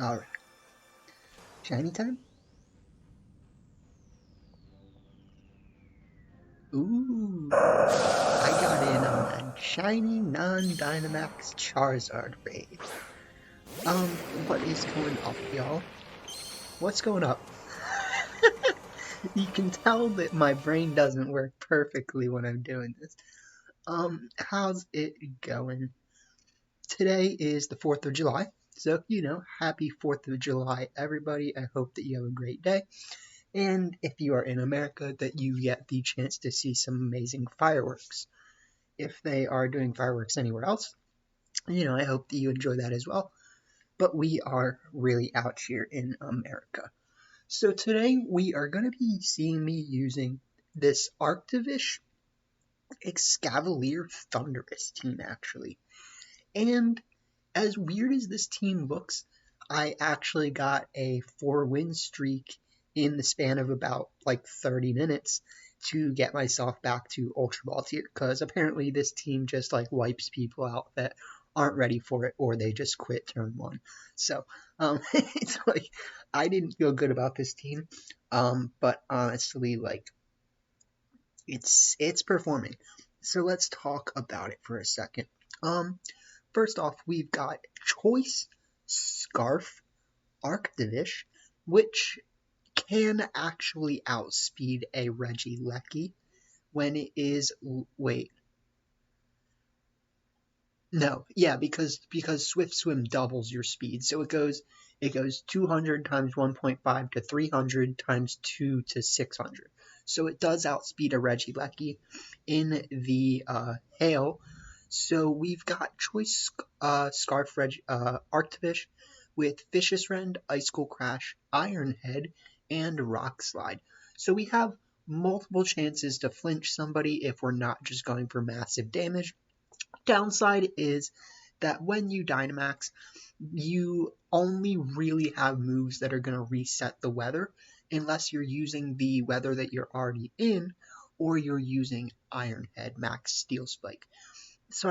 Alright. Shiny time? Ooh. I got in on that shiny non-Dynamax Charizard raid. What is going up, y'all? What's going up? You can tell that my brain doesn't work perfectly when I'm doing this. How's it going? Today is the 4th of July, so, happy 4th of July, everybody. I hope that you have a great day. And if you are in America, that you get the chance to see some amazing fireworks. If they are doing fireworks anywhere else, I hope that you enjoy that as well. But we are really out here in America. So today we are going to be seeing me using this Arctovish Cavalier Thundurus team, actually. And as weird as this team looks, I actually got a 4-win streak in the span of about 30 minutes to get myself back to Ultra Ball tier, because apparently this team just wipes people out that aren't ready for it, or they just quit turn 1. So it's I didn't feel good about this team, but honestly, it's performing. So let's talk about it for a second. First off, we've got Choice Scarf Arctovish, which can actually outspeed a Regieleki when it is because Swift Swim doubles your speed, so it goes 200 times 1.5 to 300 times 2 to 600. So it does outspeed a Regieleki in the hail. So we've got Choice Scarf Arctovish with Vicious Rend, Icicle Crash, Iron Head, and Rock Slide. So we have multiple chances to flinch somebody if we're not just going for massive damage. Downside is that when you Dynamax, you only really have moves that are going to reset the weather unless you're using the weather that you're already in, or you're using Iron Head Max Steel Spike. So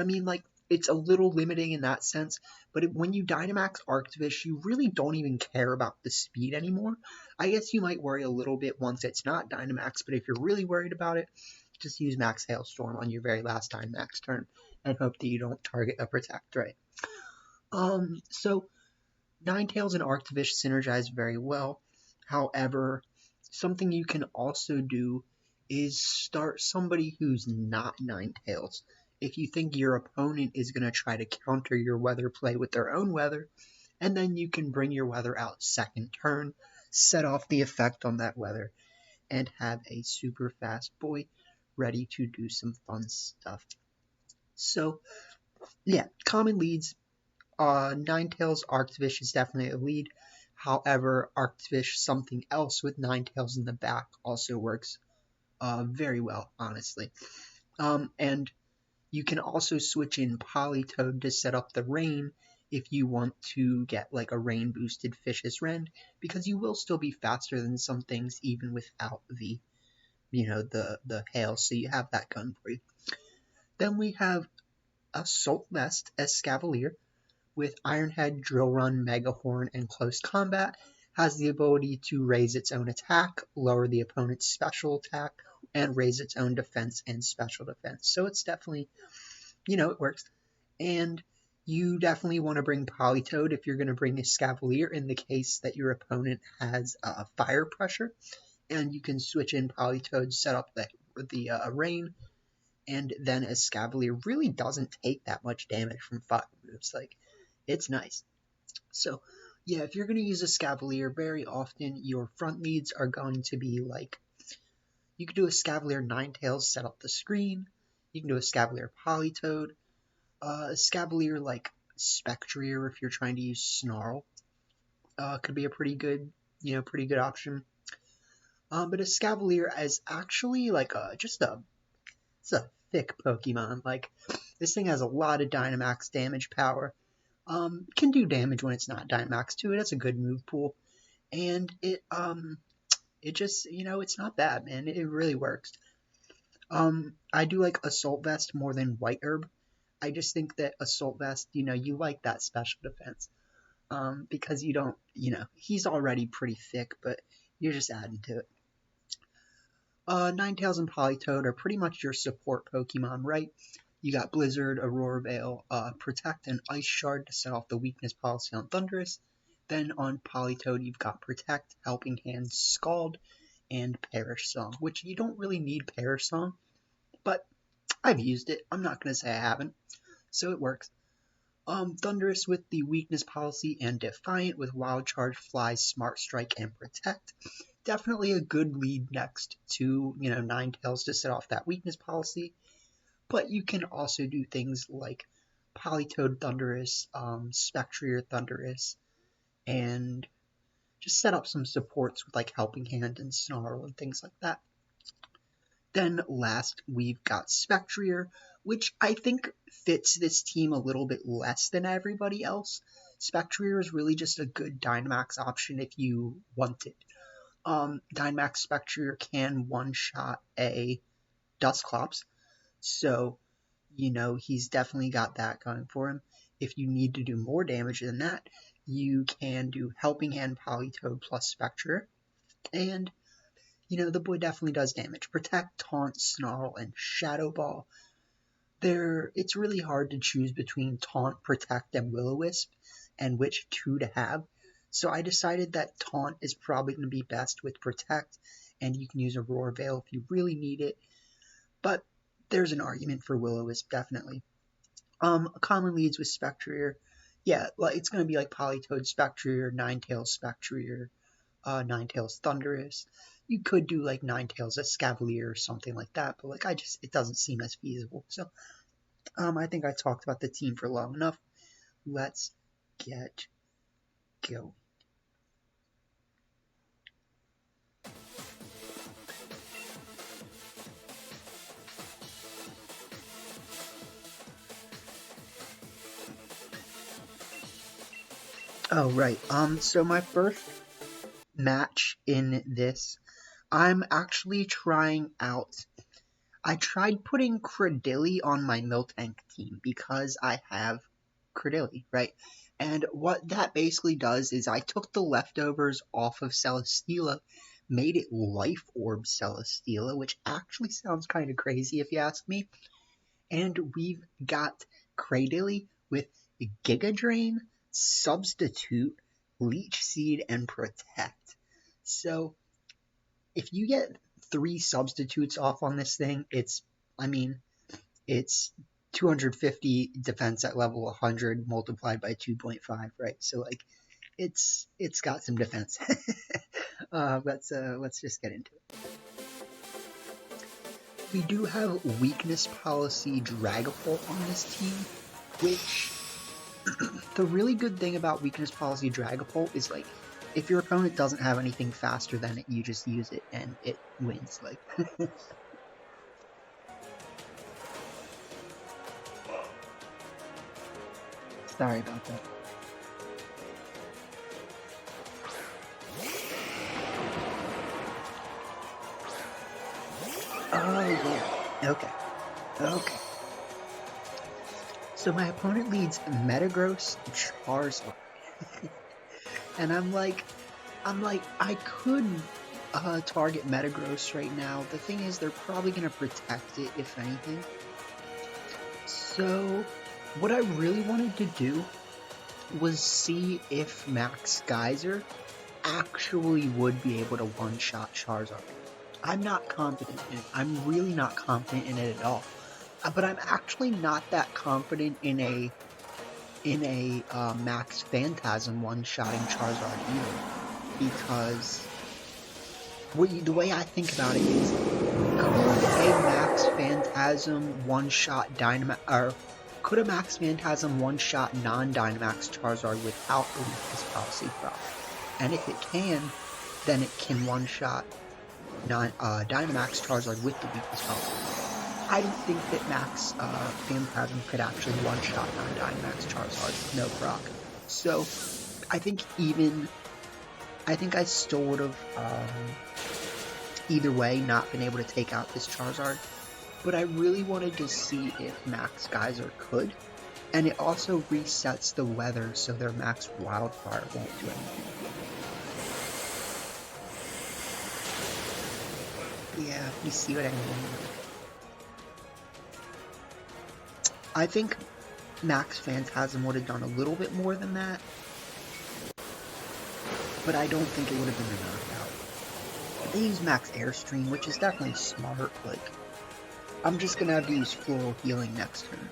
it's a little limiting in that sense, but when you Dynamax Arctovish, you really don't even care about the speed anymore. I guess you might worry a little bit once it's not Dynamax, but if you're really worried about it, just use Max Hailstorm on your very last Dynamax turn and hope that you don't target a Protect Ray. So Ninetales and Arctovish synergize very well. However, something you can also do is start somebody who's not Ninetales. If you think your opponent is going to try to counter your weather play with their own weather, and then you can bring your weather out second turn, set off the effect on that weather, and have a super fast boy ready to do some fun stuff. So, yeah, common leads. Ninetales Arctovish is definitely a lead. However, Arctovish something else with Ninetales in the back also works very well, honestly. And you can also switch in Politoed to set up the rain if you want to get a rain boosted Vicious Rend, because you will still be faster than some things even without the the hail, so you have that gun for you. Then we have Assault Vest Escavalier with Iron Head, Drill Run, Mega Horn, and Close Combat. Has the ability to raise its own attack, lower the opponent's special attack, and raise its own defense and special defense. So it's definitely, it works. And you definitely want to bring Politoed if you're going to bring Escavalier in the case that your opponent has fire pressure. And you can switch in Politoed, set up the rain, and then Escavalier really doesn't take that much damage from fire moves. It's nice. So, yeah, if you're going to use Escavalier, very often your front leads are going to be you could do Escavalier Ninetales, set up the screen. You can do Escavalier Politoed. Escavalier Spectrier if you're trying to use Snarl. Could be a pretty good option. But Escavalier is actually it's a thick Pokemon. This thing has a lot of Dynamax damage power. Can do damage when it's not Dynamax too. It has a good move pool, and it just it's not bad, man. It really works. I do like Assault Vest more than White Herb. I just think that Assault Vest, you like that special defense. because you don't, he's already pretty thick, but you're just adding to it. Ninetales and Politoed are pretty much your support Pokemon, right? You got Blizzard, Aurora Veil, Protect, and Ice Shard to set off the weakness policy on Thundurus. Then on Politoed, you've got Protect, Helping Hand, Scald, and Perish Song, which you don't really need Perish Song, but I've used it. I'm not going to say I haven't, so it works. Thundurus with the weakness policy and Defiant with Wild Charge, Fly, Smart Strike, and Protect. Definitely a good lead next to, Ninetales to set off that weakness policy. But you can also do things like Politoed Thundurus, Spectrier Thundurus, and just set up some supports with like Helping Hand and Snarl and things like that. Then last, we've got Spectrier, which I think fits this team a little bit less than everybody else. Spectrier is really just a good Dynamax option if you want it. Dynamax Spectrier can one-shot a Dusclops, so, he's definitely got that going for him. If you need to do more damage than that, you can do Helping Hand, Politoed plus Spectrier, and, the boy definitely does damage. Protect, Taunt, Snarl, and Shadow Ball. It's really hard to choose between Taunt, Protect, and Will-O-Wisp, and which two to have. So I decided that Taunt is probably going to be best with Protect, and you can use Aurora Veil if you really need it. But there's an argument for Will-O-Wisp, definitely. Common leads with Spectrier. Yeah, it's going to be like Politoed Spectrier, Ninetales Spectrier, Ninetales Thundurus. You could do like Ninetales Escavalier or something like that, but it doesn't seem as feasible. So, I think I talked about the team for long enough. Let's get going. Oh, right. So my first match in this, I'm actually trying out. I tried putting Cradily on my Miltank team because I have Cradily, right? And what that basically does is I took the leftovers off of Celesteela, made it Life Orb Celesteela, which actually sounds kind of crazy if you ask me. And we've got Cradily with Giga Drain, Substitute, Leech Seed, and Protect. So if you get 3 substitutes off on this thing, it's 250 defense at level 100 multiplied by 2.5, right? So it's got some defense. Let's just get into it. We do have weakness policy Dragapult on this team, which the really good thing about weakness policy Dragapult is if your opponent doesn't have anything faster than it, you just use it and it wins. Sorry about that. Oh yeah. Okay. So my opponent leads Metagross, Charizard. And I'm like, I could target Metagross right now. The thing is, they're probably going to protect it, if anything. So, what I really wanted to do was see if Max Geyser actually would be able to one-shot Charizard. I'm not confident in it. I'm really not confident in it at all. But I'm actually not that confident in a Max Phantasm one-shotting Charizard either, because the way I think about it is, could a Max Phantasm one-shot could a Max Phantasm one-shot non-Dynamax Charizard without the weakness policy problem? And if it can, then it can one-shot Dynamax Charizard with the weakness policy. I don't think that Max Phantasm could actually one-shot non-Dynamax Charizard with no proc. So, I think I still would have, either way, not been able to take out this Charizard. But I really wanted to see if Max Geyser could. And it also resets the weather so their max wildfire won't do anything. Yeah, you see what I mean? I think Max Phantasm would have done a little bit more than that, but I don't think it would have been a knockout. They use Max Airstream, which is definitely smart. Like, I'm just gonna have to use Floral Healing next turn.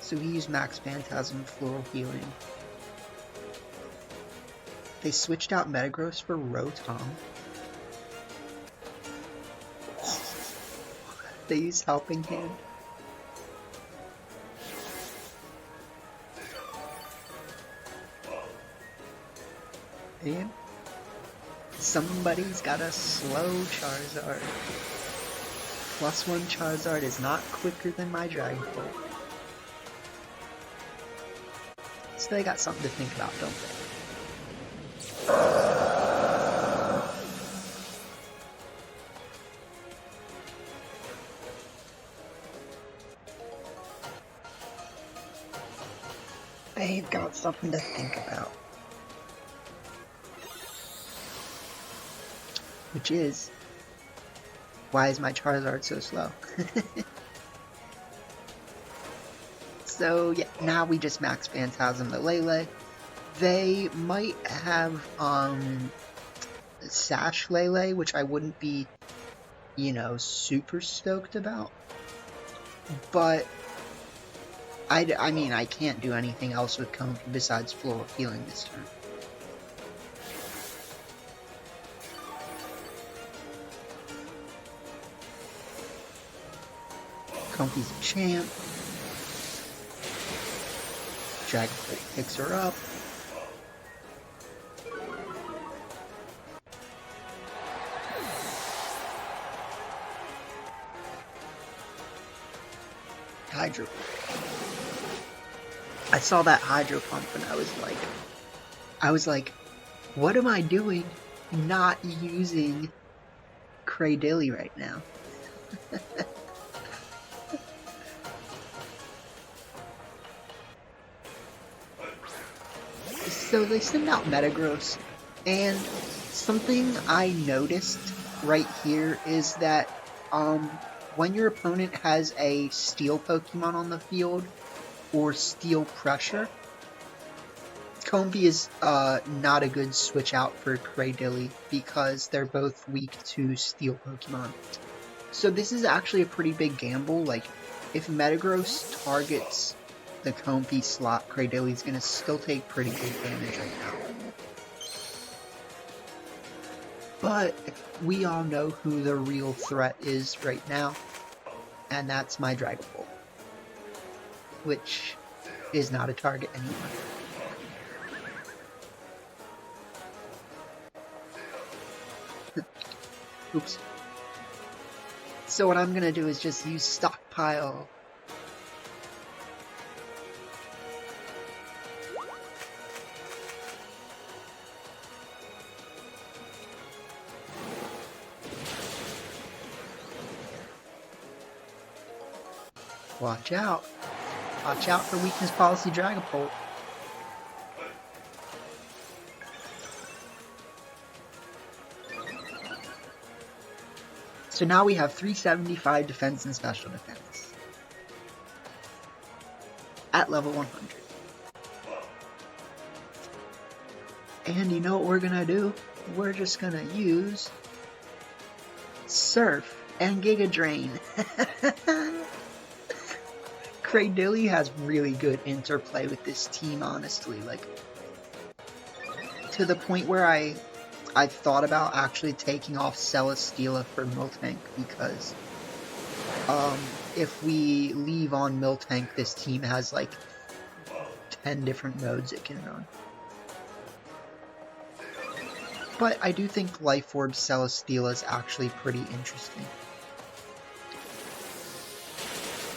So he used Max Phantasm, Floral Healing. They switched out Metagross for Rotom. They use Helping Hand. And somebody's got a slow Charizard. +1 Charizard is not quicker than my Dragon Ball. So they got something to think about, don't they? They've got something to think about. Which is, why is my Charizard so slow? So yeah, now we just Max Phantasm the Lele. They might have Sash Lele, which I wouldn't be, you know, super stoked about. But I mean, I can't do anything else with Comfey besides Floral Healing this turn. Comfey's a champ. Dragonflight picks her up. Hydro. I saw that Hydro Pump and I was like, what am I doing not using Cradily right now? So they send out Metagross, and something I noticed right here is that when your opponent has a Steel Pokemon on the field, or Steel Pressure, Comfey is not a good switch out for Cradily because they're both weak to Steel Pokemon. So this is actually a pretty big gamble. Like, if Metagross targets the Comfey slot, Cradily's gonna still take pretty good damage right now. But we all know who the real threat is right now, and that's my Dragon Ball, which is not a target anymore. Oops. So what I'm gonna do is just use Stockpile. Watch out. Watch out for Weakness Policy Dragapult. So now we have 375 defense and special defense at level 100. And you know what we're gonna do? We're just gonna use Surf and Giga Drain. Cradily has really good interplay with this team, honestly. Like, to the point where I've thought about actually taking off Celesteela for Miltank, because if we leave on Miltank, this team has like 10 different modes it can run. But I do think Life Orb Celesteela is actually pretty interesting.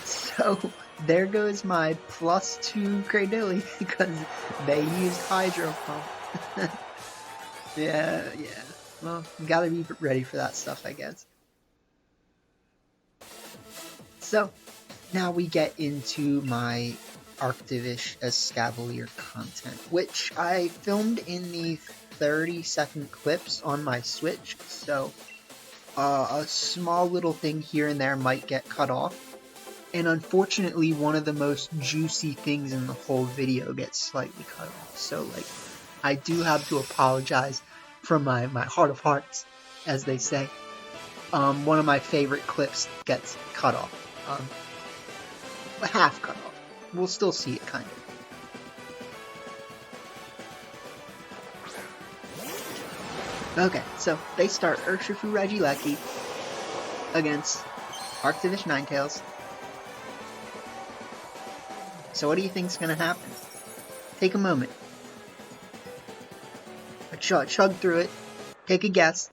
So there goes my +2 Cradily, because they used Hydro Pump. Yeah. Well, you gotta be ready for that stuff, I guess. So, now we get into my Arctovish Escavalier content, which I filmed in the 30-second clips on my Switch, so a small little thing here and there might get cut off. And unfortunately, one of the most juicy things in the whole video gets slightly cut off. So, like, I do have to apologize from my heart of hearts, as they say. One of my favorite clips gets cut off. Half cut off. We'll still see it, kind of. Okay, so they start Urshifu Regieleki against Arctovish Ninetales. So what do you think's gonna happen? Take a moment. Chug through it. Take a guess.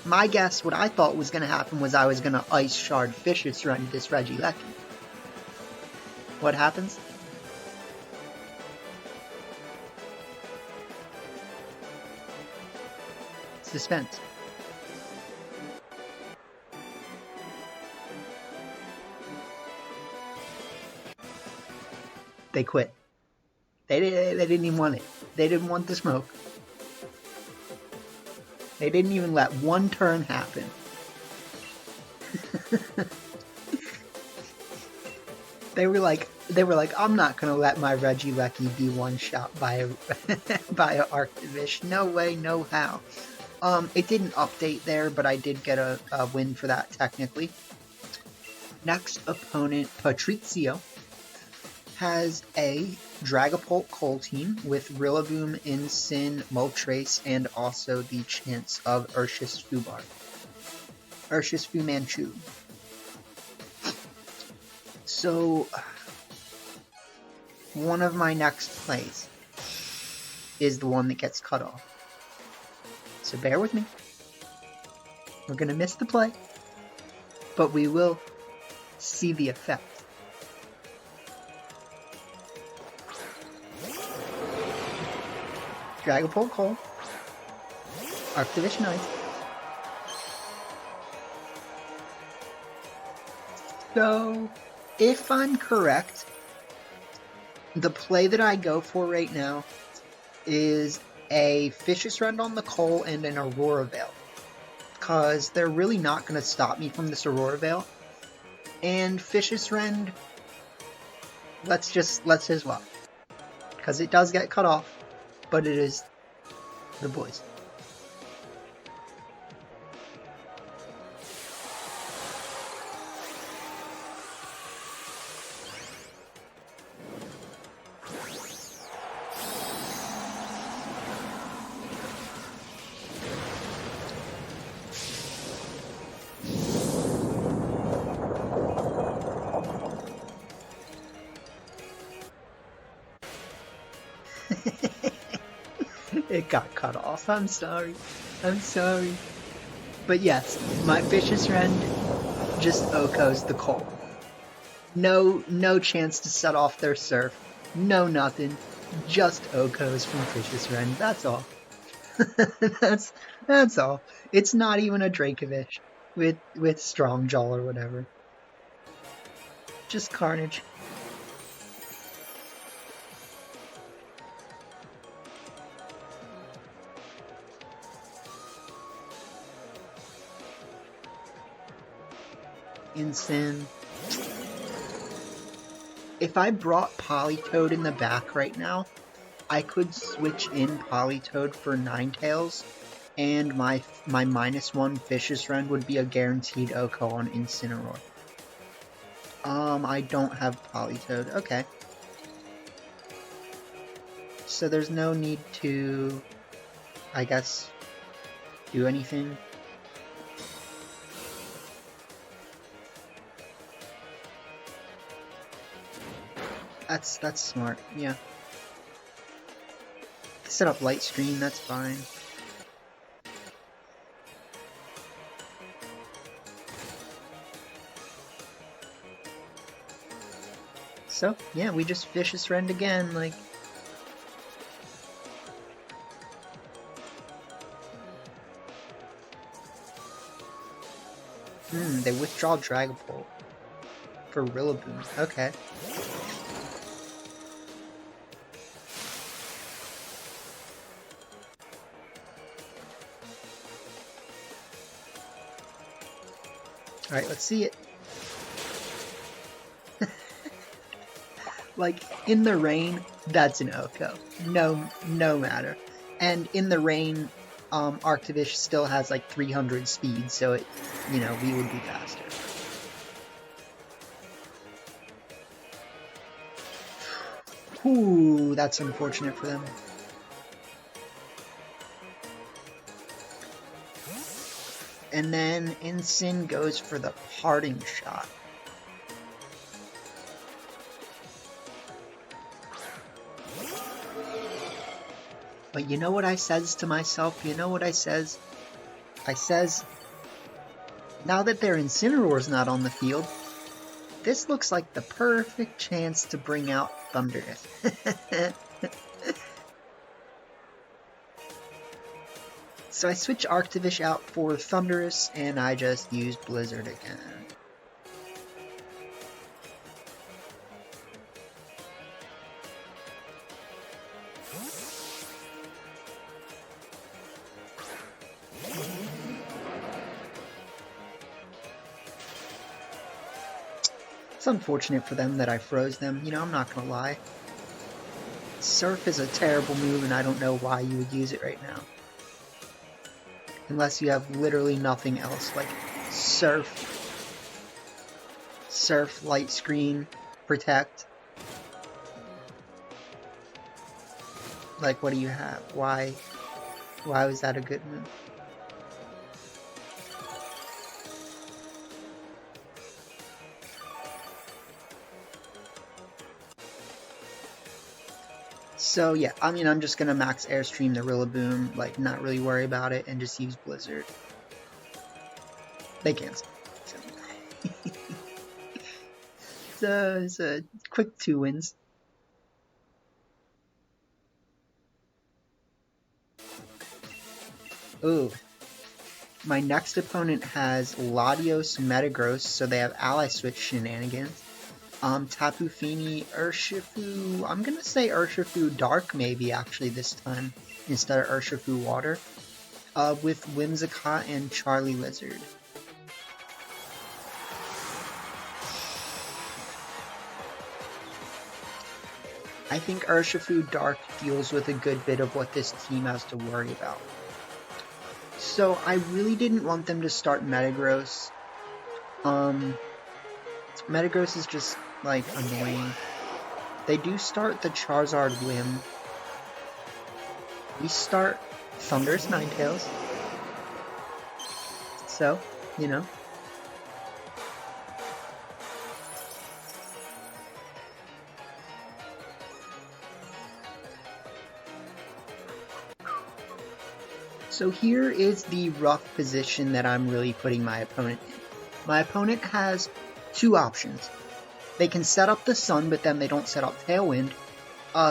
My guess, what I thought was gonna happen was I was gonna Ice Shard Fishisrend this Regieleki. What happens? Suspense. They quit. They didn't even want it. They didn't want the smoke. They didn't even let one turn happen. They were like, I'm not gonna let my Regieleki be one shot by a Arctovish. No way, no how. It didn't update there, but I did get a win for that technically. Next opponent, Patrizio, has a Dragapult Coal team with Rillaboom, Incin, Moltres, and also the chance of Urshifu Manchu. So, one of my next plays is the one that gets cut off. So bear with me. We're gonna miss the play, but we will see the effect. Dragapult Coal, Arctovish Knight. So, if I'm correct, the play that I go for right now is a Fishisrend on the Coal and an Aurora Veil. Because they're really not going to stop me from this Aurora Veil. And Fishisrend, let's as well. Because it does get cut off, but it is the boys. It got cut off. I'm sorry. But yes, my Fishisrend just OHKOs the Coal. No chance to set off their Surf. No nothing. Just OHKOs from Fishisrend. That's all. that's all. It's not even a Dracovish with Strong Jaw or whatever. Just carnage. Incin. If I brought Politoed in the back right now, I could switch in Politoed for Ninetales, and my -1 Fishisrend would be a guaranteed OHKO on Incineroar. I don't have Politoed. Okay. So there's no need to, I guess, do anything. That's smart, yeah. Set up light screen, that's fine. So, yeah, we just Fishisrend again, like... they withdraw Dragapult. for Rillaboom. Okay. Alright, let's see it. Like, in the rain, that's an Oko. No matter. And in the rain, Arctovish still has like 300 speed, so it, you know, we would be faster. Ooh, that's unfortunate for them. And then Ensign goes for the parting shot. But you know what I says to myself? You know what I says? I says, now that their Incineroar's not on the field, this looks like the perfect chance to bring out Thundurus. So I switch Arctovish out for Thundurus, and I just use Blizzard again. It's unfortunate for them that I froze them, you know, I'm not gonna lie. Surf is a terrible move, and I don't know why you would use it right now. Unless you have literally nothing else, like Surf, Light Screen, Protect. Like, what do you have? Why was that a good move? So yeah, I mean, I'm just gonna max Airstream the Rillaboom, like not really worry about it, and just use Blizzard. They cancel. So it's a quick 2 wins. Ooh. My next opponent has Latios Metagross, so they have Ally Switch shenanigans. Tapu Fini, Urshifu, I'm gonna say Urshifu Dark maybe actually this time, instead of Urshifu Water, with Whimsicott and Charlie Lizard. I think Urshifu Dark deals with a good bit of what this team has to worry about. So I really didn't want them to start Metagross. Metagross is just, like, annoying. They do start the Charizard Whim. We start Thundurus Ninetales. So, you know. So here is the rough position that I'm really putting my opponent in. My opponent has 2 options. They can set up the Sun, but then they don't set up Tailwind.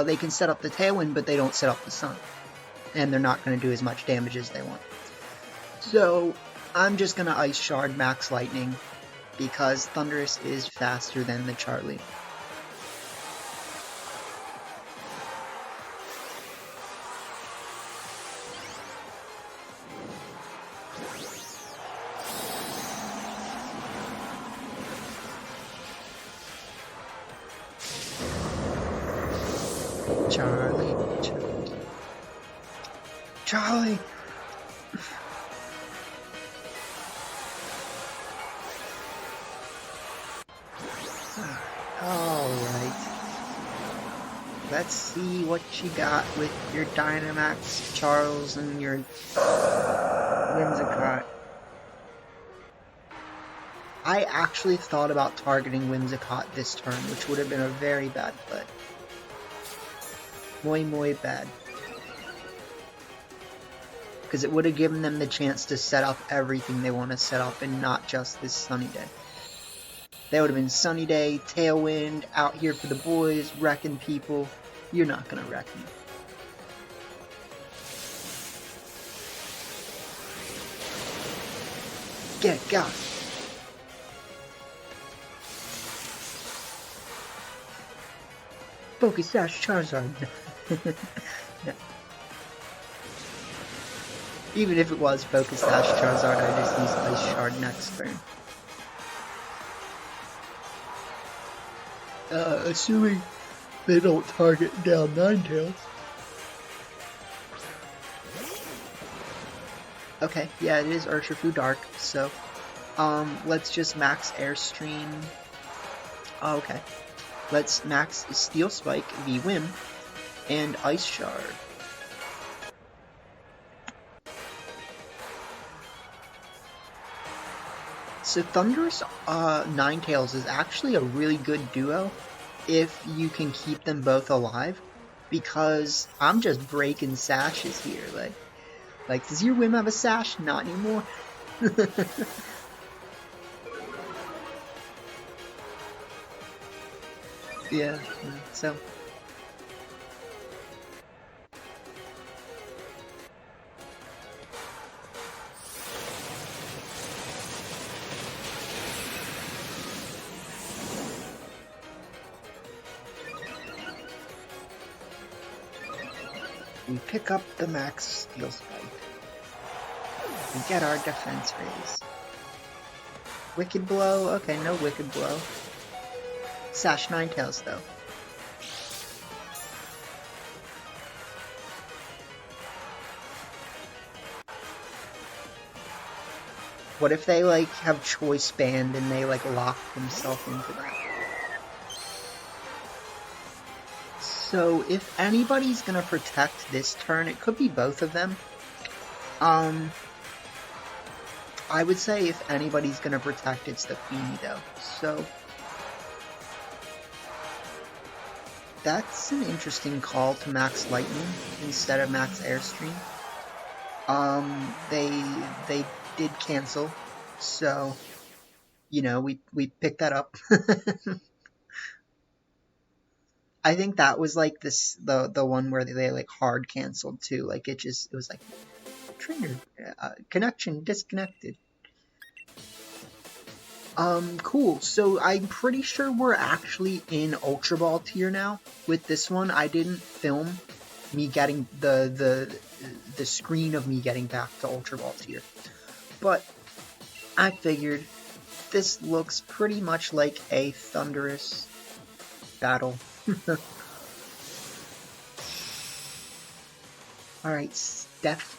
They can set up the Tailwind, but they don't set up the Sun. And they're not going to do as much damage as they want. So, I'm just going to Ice Shard Max Lightning, because Thundurus is faster than the Charlie. Charlie! Alright. Let's see what you got with your Dynamax, Charles, and your Whimsicott. I actually thought about targeting Whimsicott this turn, which would have been a very bad play. Muy bad. Because it would have given them the chance to set up everything they want to set up and not just this Sunny Day. They would have been Sunny Day, Tailwind, out here for the boys, wrecking people. You're not going to wreck me. Get got. Focus Sash Charizard. No. Even if it was Focus Sash Charizard, I just use Ice Shard next turn. Assuming they don't target down Ninetales. Okay, yeah, it is Urshifu Dark, so let's just max Airstream. Oh, okay. Let's max Steel Spike, V-Whim, and Ice Shard. So Thundurus Ninetales is actually a really good duo if you can keep them both alive, because I'm just breaking sashes here. Like, does your Whim have a sash? Not anymore. Yeah, so. We pick up the max Steel Spike. We get our defense raise. Wicked Blow? Okay, no Wicked Blow. Sash Ninetales though. What if they like have Choice Band and they like lock themselves into that? So if anybody's gonna protect this turn, it could be both of them. I would say if anybody's gonna protect, it's the Queenie though. So that's an interesting call to max Lightning instead of max Airstream. They did cancel, so you know we picked that up. I think that was like the one where they like hard canceled too. Like it was like triggered, connection disconnected. Cool. So I'm pretty sure we're actually in Ultra Ball tier now. With this one, I didn't film me getting the screen of me getting back to Ultra Ball tier, but I figured this looks pretty much like a Thundurus battle. Alright, Steph.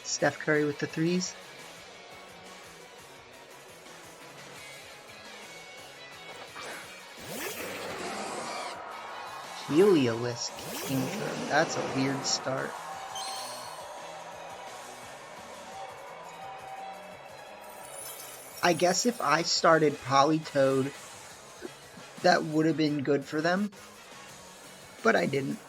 Steph Curry with the threes. Heliolisk Kingdom. That's a weird start. I guess if I started Politoed, that would have been good for them, but I didn't.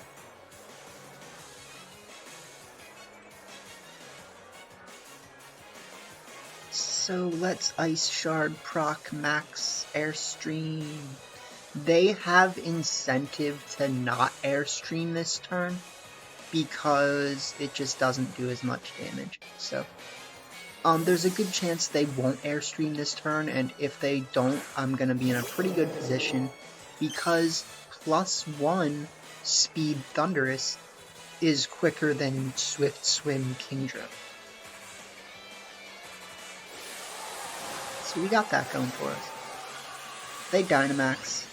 So let's Ice Shard proc max Airstream. They have incentive to not Airstream this turn because it just doesn't do as much damage. So there's a good chance they won't Airstream this turn, and if they don't, I'm going to be in a pretty good position because +1 speed Thundurus is quicker than Swift Swim Kingdra. So we got that going for us. They Dynamax.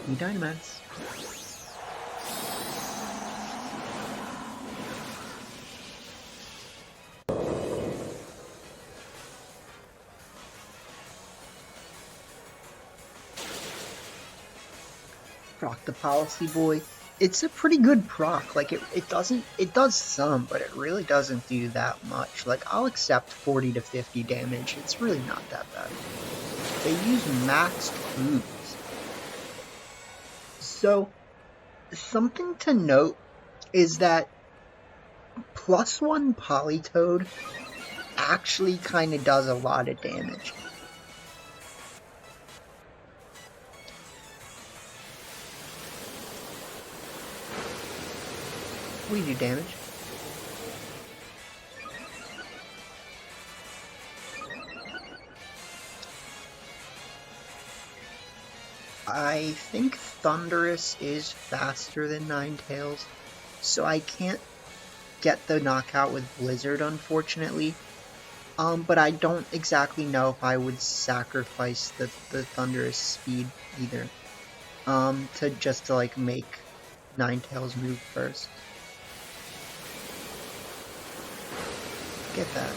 We Dynamax. Proc the Policy Boy. It's a pretty good proc. Like it does some, but it really doesn't do that much. Like I'll accept 40 to 50 damage. It's really not that bad. They use maxed moves. So Something to note is that +1 Politoed actually kind of does a lot of damage. We do damage. I think Thundurus is faster than Ninetales, so I can't get the knockout with Blizzard, unfortunately. But I don't exactly know if I would sacrifice the Thundurus speed either. To like make Ninetales move first. Get that.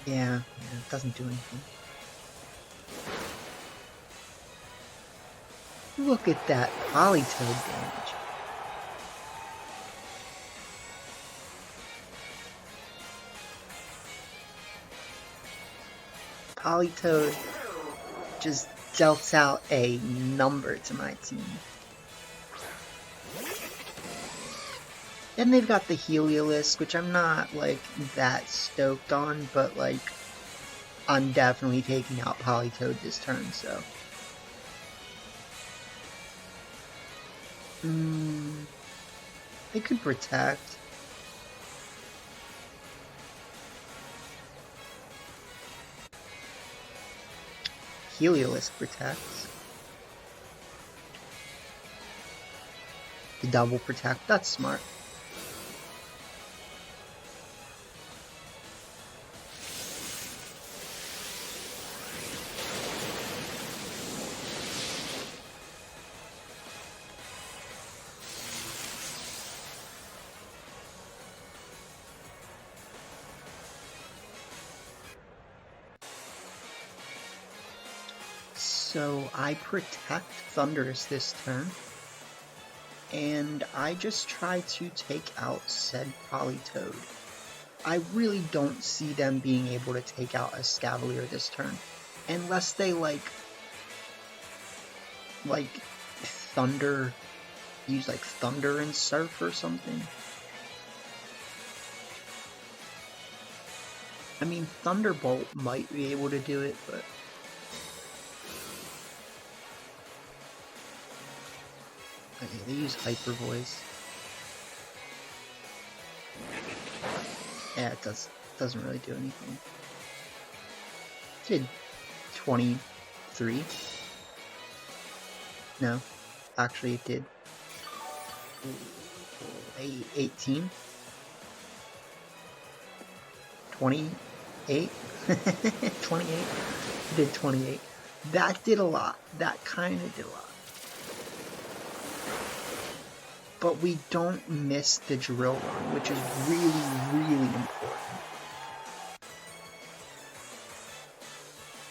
Yeah, it doesn't do anything. Look at that Politoed damage. Politoed just dealt out a number to my team. And they've got the Heliolisk, which I'm not, like, that stoked on, but, like, I'm definitely taking out Politoed this turn, so. They could protect. Heliolisk protects. The double protect, that's smart. So I protect Thundurus this turn, and I just try to take out said Politoed. I really don't see them being able to take out a Scavalier this turn, unless they like Thunder, use like Thunder and Surf or something. I mean, Thunderbolt might be able to do it, but okay, they use Hyper Voice. Yeah, it doesn't really do anything. It did 23. No, actually it did 18. 28. 28. It did 28. That did a lot. That kind of did a lot. But we don't miss the drill run, which is really, really important.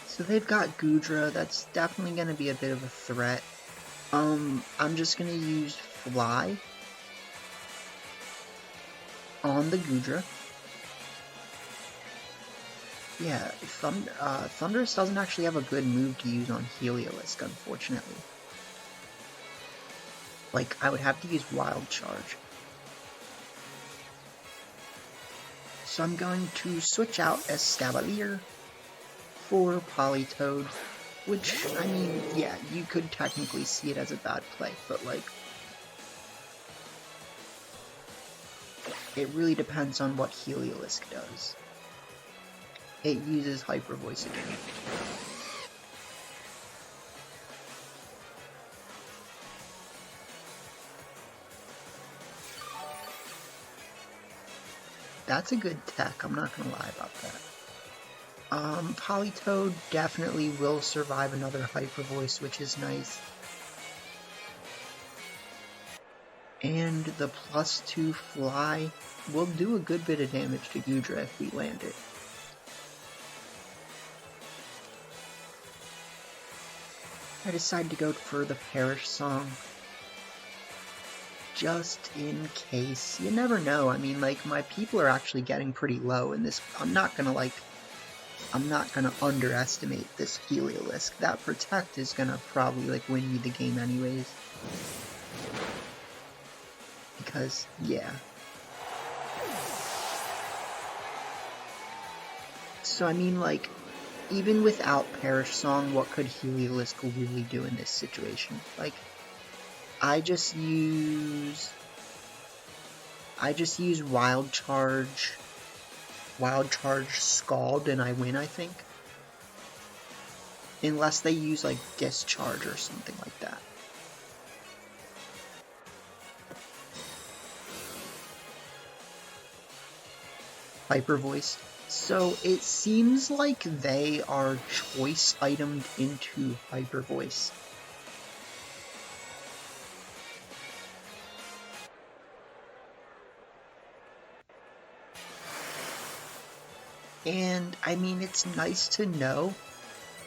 So they've got Goodra. That's definitely going to be a bit of a threat. I'm just going to use Fly on the Goodra. Yeah, Thundurus doesn't actually have a good move to use on Heliolisk, unfortunately. Like, I would have to use Wild Charge. So I'm going to switch out Escavalier for Politoed, which, I mean, yeah, you could technically see it as a bad play, but, like, it really depends on what Heliolisk does. It uses Hyper Voice again. That's a good tech, I'm not gonna lie about that. Politoed definitely will survive another Hyper Voice, which is nice. And the +2 Fly will do a good bit of damage to Goodra if we land it. I decided to go for the Perish song. Just in case. You never know. I mean, like, my people are actually getting pretty low in this. I'm not gonna underestimate this Heliolisk. That Protect is gonna probably, like, win me the game anyways. Because, yeah. So, I mean, like, even without Perish Song, what could Heliolisk really do in this situation? Like, I just use Wild Charge Scald, and I win, I think. Unless they use, like, Discharge or something like that. Hyper Voice. So it seems like they are choice itemed into Hyper Voice. And, I mean, it's nice to know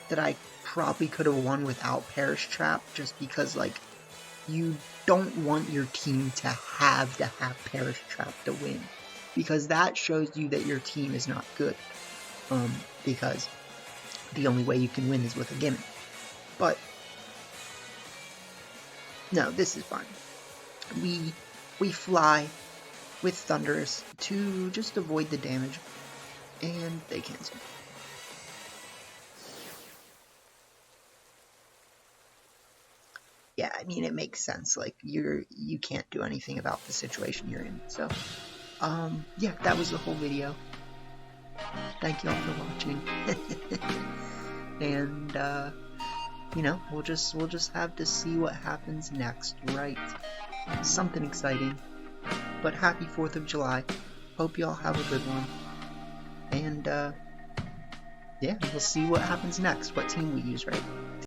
that I probably could have won without Perish Trap, just because, like, you don't want your team to have Perish Trap to win. Because that shows you that your team is not good. Because the only way you can win is with a gimmick. But, no, this is fine. We fly with Thundurus to just avoid the damage. And they cancel. Yeah, I mean, it makes sense. Like, you can't do anything about the situation you're in. So, yeah, that was the whole video. Thank you all for watching. And, you know, we'll just have to see what happens next, right? Something exciting. But happy 4th of July. Hope you all have a good one. And, yeah, we'll see what happens next, what team we use, right?